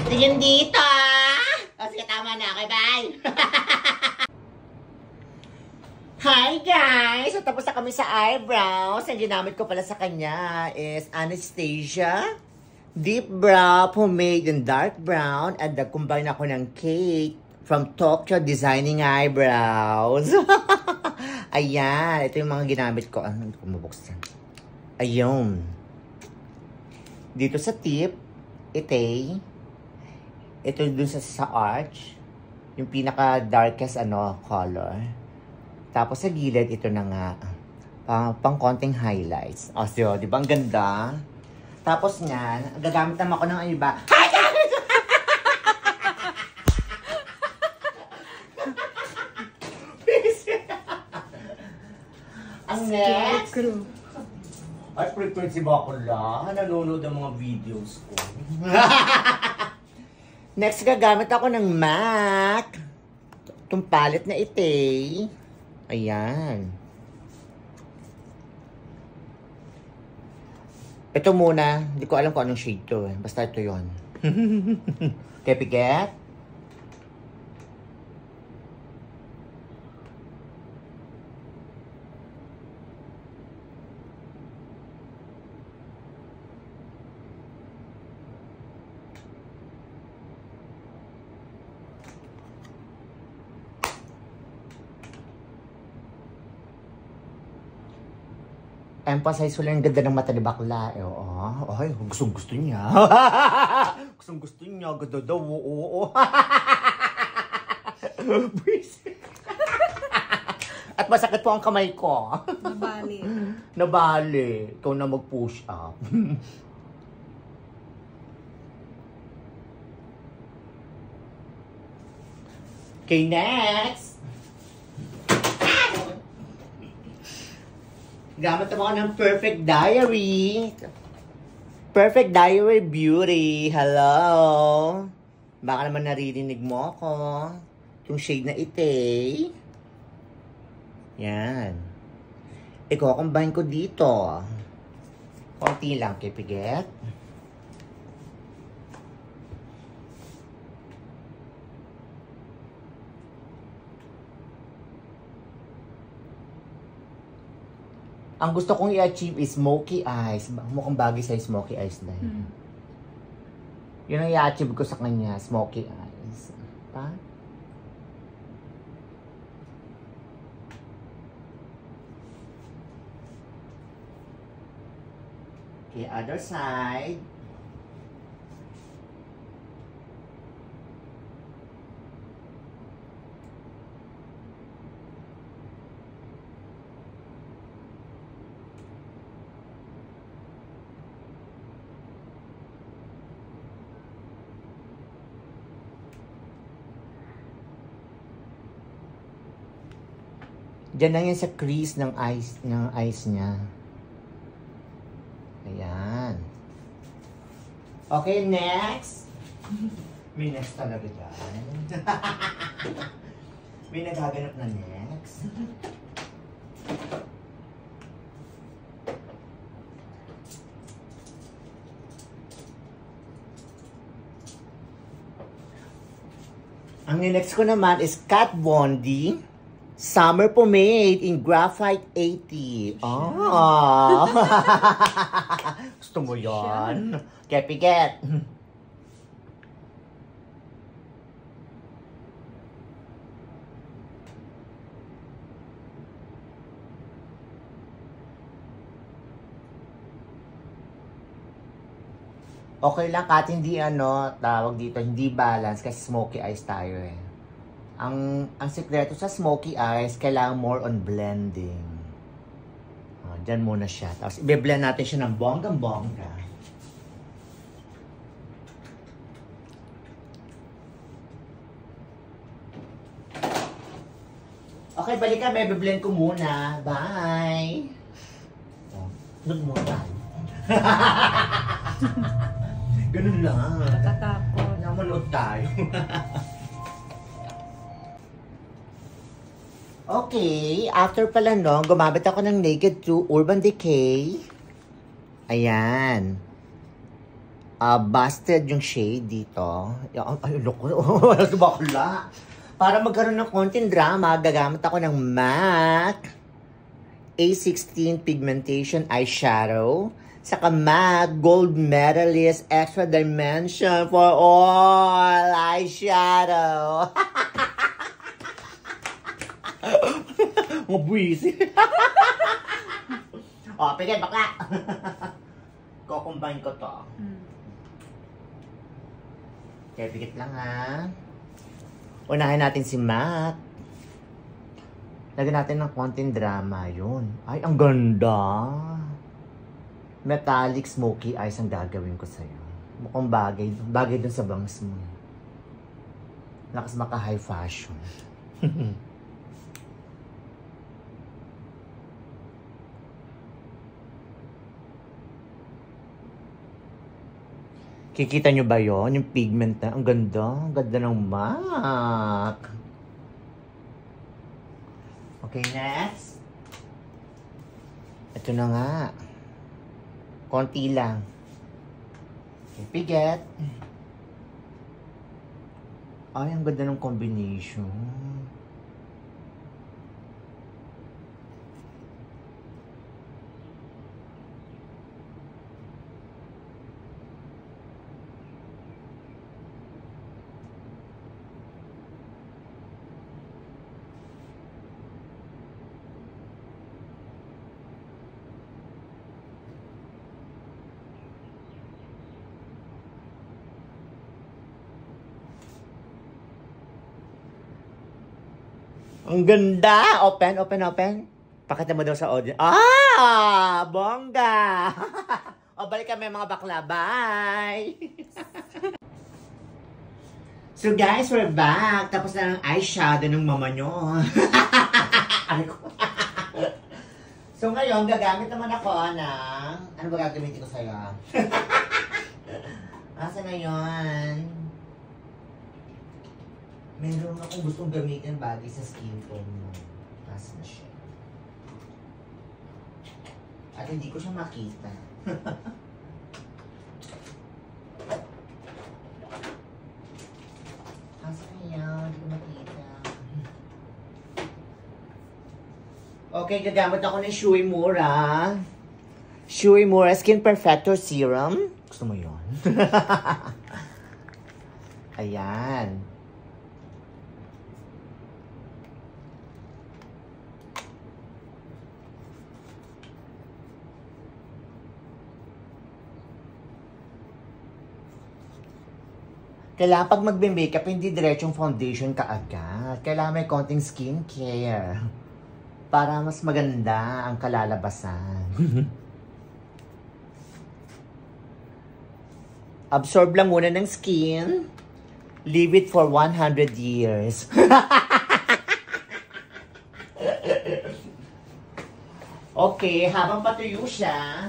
Tingin dito! O sige, tama na. Okay, bye! Hi guys! So, tapos na kami sa eyebrows. Ang ginamit ko pala sa kanya is Anastasia Deep Brow Pomade in Dark Brown at nag-combine ako ng Kate from Tokyo Designing Eyebrows. Ayan. Ito yung mga ginamit ko. Ano ko mabuksan? Ayun. Dito sa tip, ite. Ito dun sa arch. Yung pinaka-darkest color. Tapos sa gilid, ito na nga, pang konting highlights. O, so, di ba? Ang ganda. Tapos nga, gagamit naman ako ng iba. Ang next. Ay, prepared si Bakula. Nanonood ang mga videos ko. Next, gagamit ako ng MAC. Itong palette na ite. Ayan. Ito muna. Hindi ko alam kung anong shade to. Basta ito yun. Kepiket. Emphasize ko lang yung ganda ng mata ni Bakla. Oo. Ay, gustong-gusto niya. Gustong-gusto niya. Ganda daw. Oo. At masakit po ang kamay ko. Nabali. Nabali. Ikaw na mag-push up. Okay, next. Gamit naman ako ng Perfect Diary. Perfect Diary Beauty. Hello. Baka naman naririnig mo ako. Yung shade na ite. Yan. I-combine ko dito. Konti lang, Kepiget. Ang gusto kong i-achieve is smoky eyes. Mukhang bagay sa smoky eyes na yun. Yun ang i-achieve ko sa kanya, smoky eyes. Pa? Okay, other side. Diyan lang yan sa crease ng eyes niya. Ayan. Okay, next. May next talaga dyan. May nagaganap na next. Ang next ko naman is Kat Von D Summer Pomade in Graphite 80. Oh. Gusto mo yan? Kepiket. Okay lang Kat, hindi tawag dito, hindi balance kasi smoky eyes tayo eh. Ang sekreto sa smoky eyes, kailangan more on blending. Diyan muna siya. Tapos i-blend natin siya ng bonggang-bongga. Okay, balikan. May i-blend ko muna. Bye! Sunod muna tayo. Ganun lang. Natatakot. Namanood tayo. Okay, after pala gumamit ako ng Naked 2 Urban Decay. Ayan. busted yung shade dito. Ay, loko. Bakla. Para magkaroon ng konting drama, gagamit ako ng MAC A16 Pigmentation Eyeshadow. Saka MAC Gold Medalist Extra Dimension for all eyeshadow. Mabwisi. O, pigay, bakla. Kukumbine ko to. Kaya pigit lang ha. Unahin natin si MAC. Lagyan natin ng konting drama yun. Ay, ang ganda. Metallic smoky eyes ang gagawin ko sa'yo. Mukhang bagay. Bagay dun sa bangs mo. Lakas maka high fashion. Kikita nyo ba yon? Yung pigment na. Ang ganda. Ang ganda ng MAC. Okay, next. Ito na nga. Konti lang. Okay, piget. Ay, ang ganda ng combination. Ang ganda! Open, open, open. Pakita mo daw sa audience. Ah! Bongga! O, balik kami mga bakla. Bye! So guys, we're back. Tapos na ng eyeshadow ng mama nyo. So ngayon, gagamit naman ako ng... Ano ba gagamitin ko sa'yo? Asa na yun? Meron akong gustong gamitin bagay sa skin tone mo. Taas na siya. At hindi ko siya makita. Asa kaya? Hindi ko makita. Okay, gagamit ako ng Shui Mura. Shui Mura Skin Perfector Serum. Gusto mo yun? Ayan. Kailangan pag magbe-makeup, hindi diretsong foundation ka agad. Kailangan may konting skincare. Para mas maganda ang kalalabasan. Absorb lang muna ng skin. Leave it for 100 years. Okay, habang patuyo siya,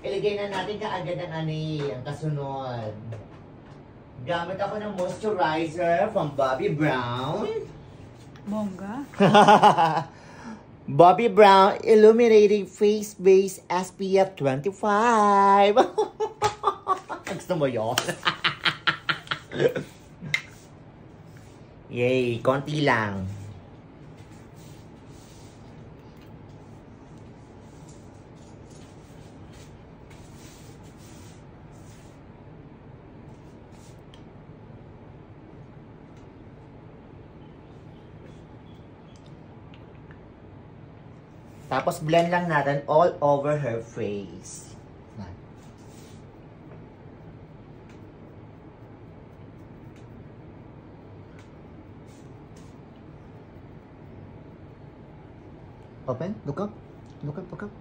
ilagay na natin kaagad ang ang kasunod. Gamit ako ng moisturizer from Bobbi Brown. Bongga. Bobbi Brown Illuminating Face Base SPF 25. Gusto mo yun? Yay, konti lang. Tapos blend lang natin all over her face. Open, look up, look up, look up.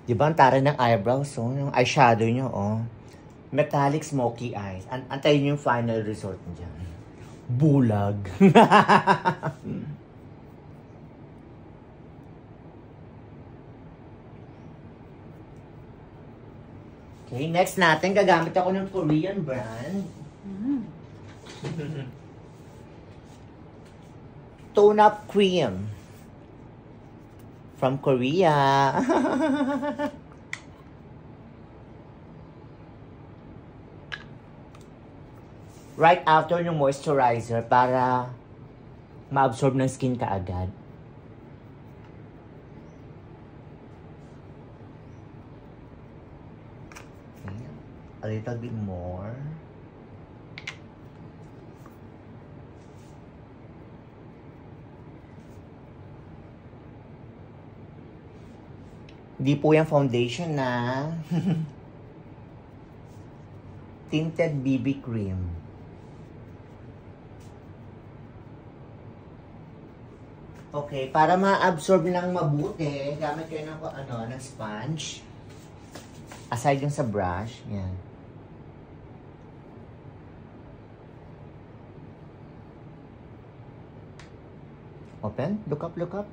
Diba ang tara ng eyebrows, oh? Yung eyeshadow nyo, oh. Metallic smoky eyes. Antayin nyo yung final result nyo dyan. Bulag. Okay, next natin, gagamit ako ng Korean brand. Tone Up Cream. From Korea. Right after yung moisturizer para ma-absorb ng skin kaagad. A little bit more. Hindi po yung foundation na tinted BB cream. Okay, para ma-absorb ng mabuti, gamit kayo ng sponge. Aside yung sa brush, yan. Open, look up, look up.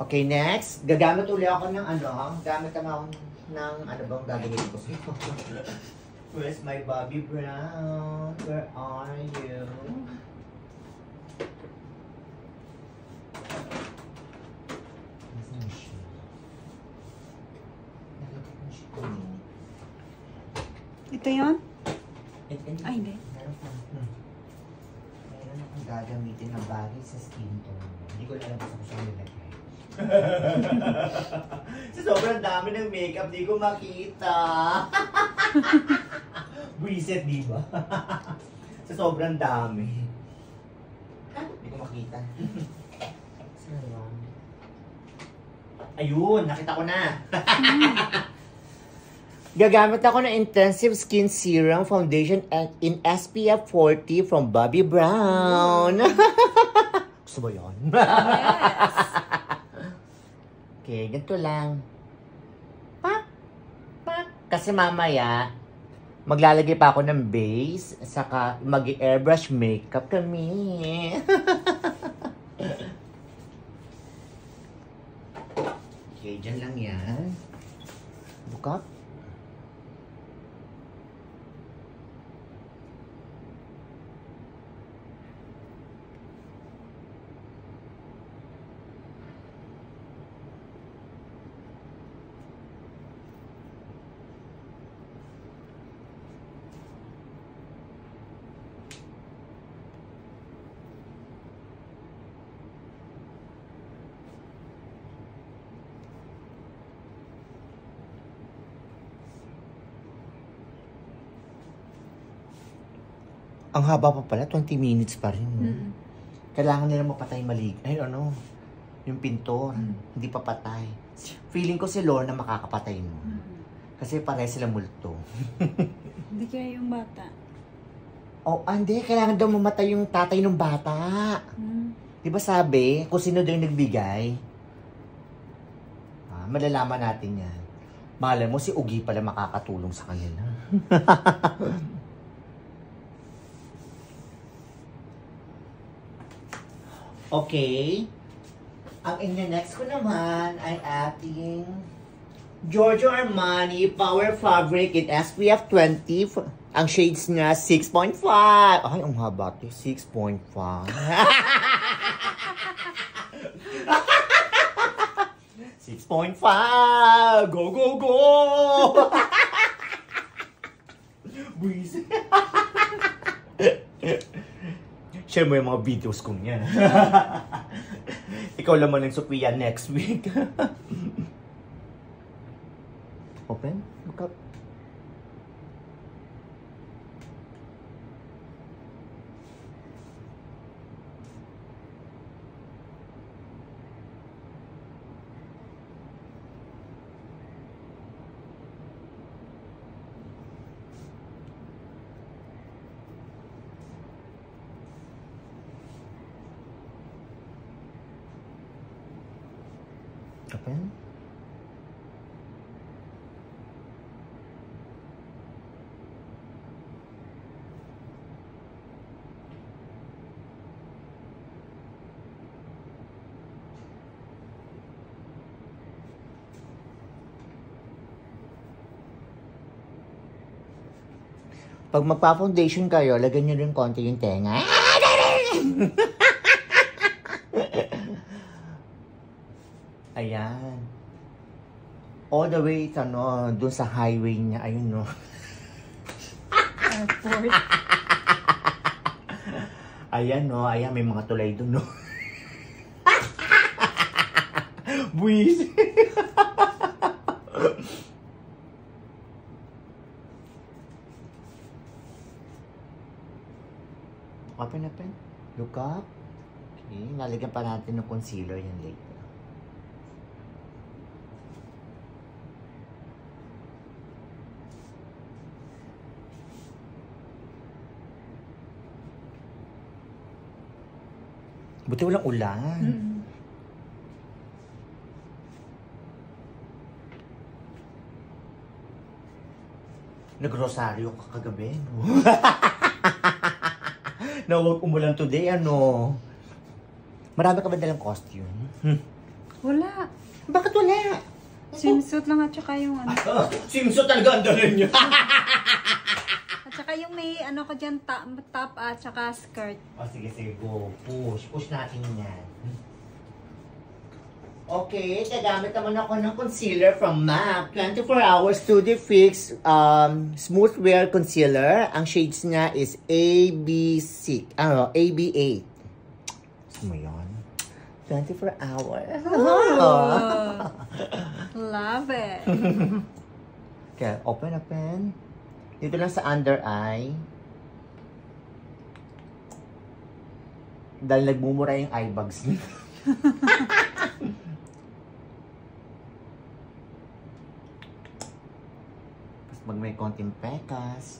Okay, next. Gagamit uli ako ng gamit naman ako ng bang gagawin ko sa'yo? Where's my Bobbi Brown? Where are you? Nasaan siya? Nakita ko siya ko. Ito yun? Ay, hindi. Meron pa. Meron akong gagamitin na bagay sa skin tone. Hindi ko alam kung saan nilagay. Sa sobrang dami ng makeup, di ko makita. Buisit, di ba? Sa sobrang dami. Di ko makita. Ayun, nakita ko na. Gagamit ako ng Intensive Skin Serum Foundation in SPF 40 from Bobbi Brown. Gusto mo yun? Yes. Okay, ganito lang. Pak! Pak! Kasi mamaya, maglalagay pa ako ng base, saka mag-airbrush makeup kami. Okay, dyan lang yan. Buka. Ang haba pa pala, 20 minutes pa rin. Kailangan nila mapatay yung pintor. Hindi pa patay. Feeling ko si Lorna makakapatay mo. Kasi pare sila multo. Hindi kaya yung bata. Oh, hindi. Kailangan daw mamatay yung tatay ng bata. Di ba sabi, kung sino daw yung nagbigay? Malalaman natin yan. Malay mo, si Ugi pala makakatulong sa kanila. Okay. Ang next ko naman ay ating Giorgio Armani Power Fabric in SPF 20. Ang shades niya, 6.5. Ay, ang haba ito. 6.5. 6.5. Go, go, go! Buwis. Share mo yung mga videos kong yan. Ikaw laman ng Sophia next week. Open? Look up. Open. Pag magpa-foundation kayo, lagyan nyo rin konti yung tenga. Ayan. All the way, dun sa highway niya. Ayun, no. Airport. Ayan, no. Ayan, may mga tulay dun, no. Buwis. Open. Look up. Okay, lalagyan pa natin ng concealer yan later. Buti walang ulan. Nag-rosaryo ka kagabi, no? Na huwag umulan today, ano? Marami ka ba dalang costume? Wala. Bakit wala? Swimsuit lang at saka yung ano. Swimsuit talaga ang dalhin niyo. At saka yung may ano ko dyan, top at saka skirt. O sige, go. Push natin yan. Okay, gagamit naman ako ng concealer from MAC. 24 Hours Studio Fix Smooth Wear Concealer. Ang shades niya is AB8. Gusto mo yun? 24 hours. Oh. Love it. Okay, open. Dito lang sa under eye. Dahil nagmumura yung eye bags niya. Pag may konting pekas.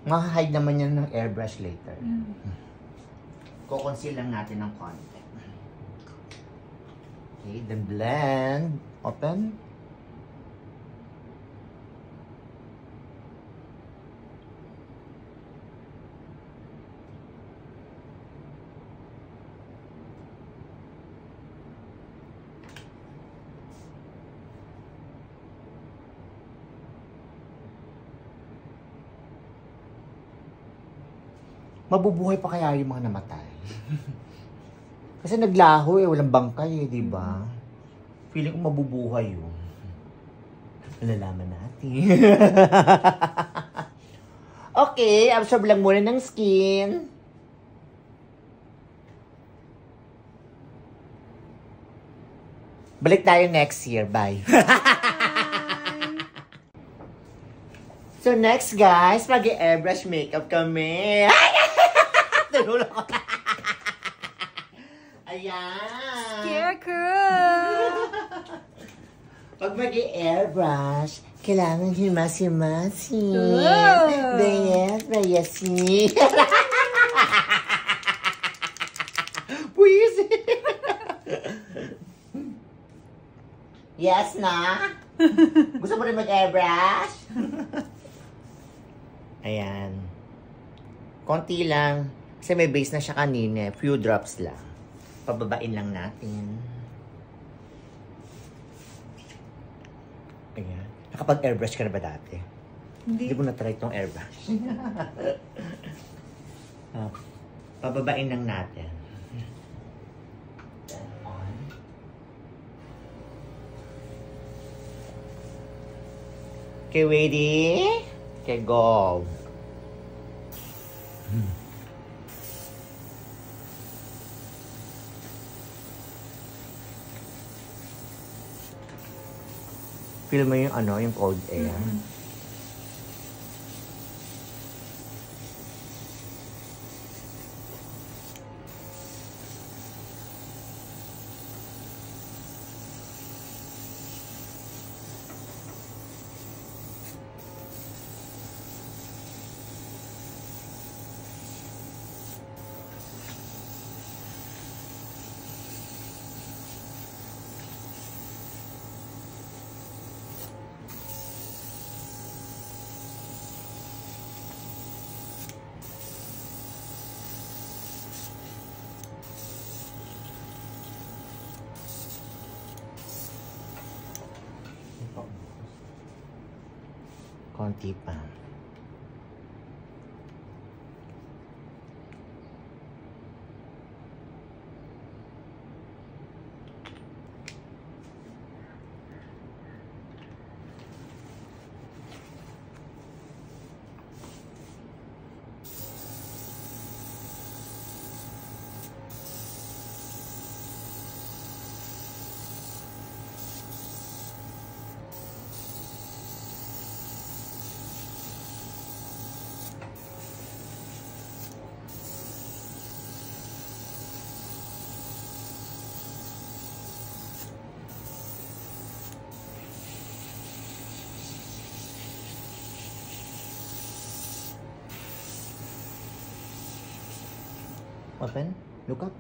Ma-hide naman yan ng airbrush later. Kukonceal lang natin ng konti. Okay, then blend. Open. Mabubuhay pa kaya yung mga namatay? Kasi naglaho walang bangkay di ba? Feeling ko mabubuhay yun. Malalaman natin. Okay, absorb lang muna ng skin. Balik tayo next year. Bye. So next guys, mag-airbrush makeup kami. Tinulong ko. Ayan. Scarecrow. Pag mag-airbrush, kailangan himasi-masi. Oh. Bayasi. Please. Yes na? Gusto mo rin mag-airbrush? Ayan. Konti lang. Kasi may base na siya kanina. Few drops lang. Pababain lang natin. Ayan. Nakapag-airbrush ka na ba dati? Hindi. Hindi mo na-try itong airbrush. Pababain lang natin. Then on. Okay, ready? Okay, go. Feel mo yung yung cold air. Konti pa. Open. Look up.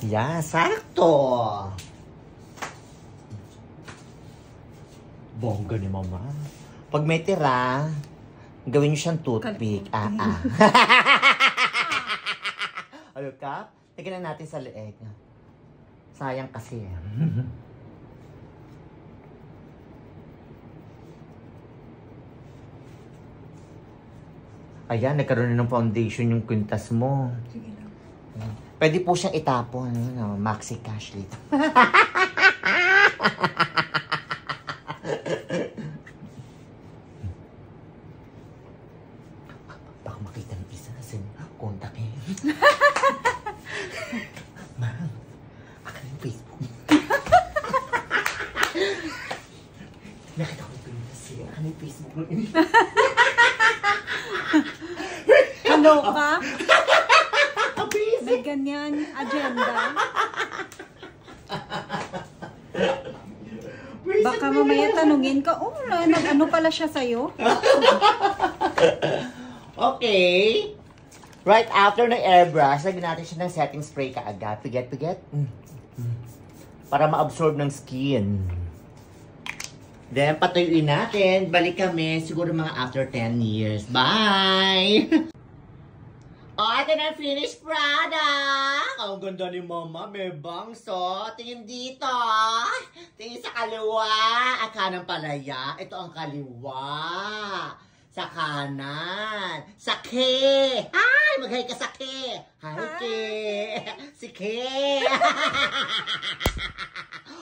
Yeah, sakto! Bongga ni Mama. Pag may tira, gawin niyo siyang toothpick. Ano ka? Tignan natin sa leeg. Sayang kasi. Ayan, nagkaroon na ng foundation yung kwintas mo. Sige lang. Pwede po siyang itapon. Maxi cash dito. Baka makita ng isa kasi contact eh. Ma'am, akin yung Facebook. Nakita ko yung kasi akin yung Facebook. Hello ka? May ganyan agenda. Baka mamaya tanungin ka, oh, ano pala siya sa'yo? Okay. Right after ng airbrush, lagyan natin siya ng setting spray kaagad. Piget. Para ma-absorb ng skin. Then, patuyuin natin. Balik kami siguro mga after 10 years. Bye! Ito na finished product! Ang ganda ni Mama, may bangso. Tingin dito. Tingin sa kaliwa. Ang kanang palaya. Ito ang kaliwa. Sa kanan. Sa Ke. Hi! Mag-hi ka sa Ke. Hi, Ke. Si Ke.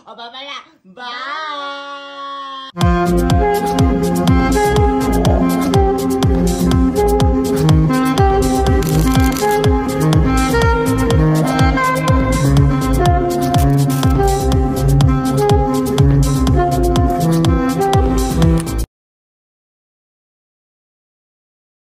O, babaya. Bye!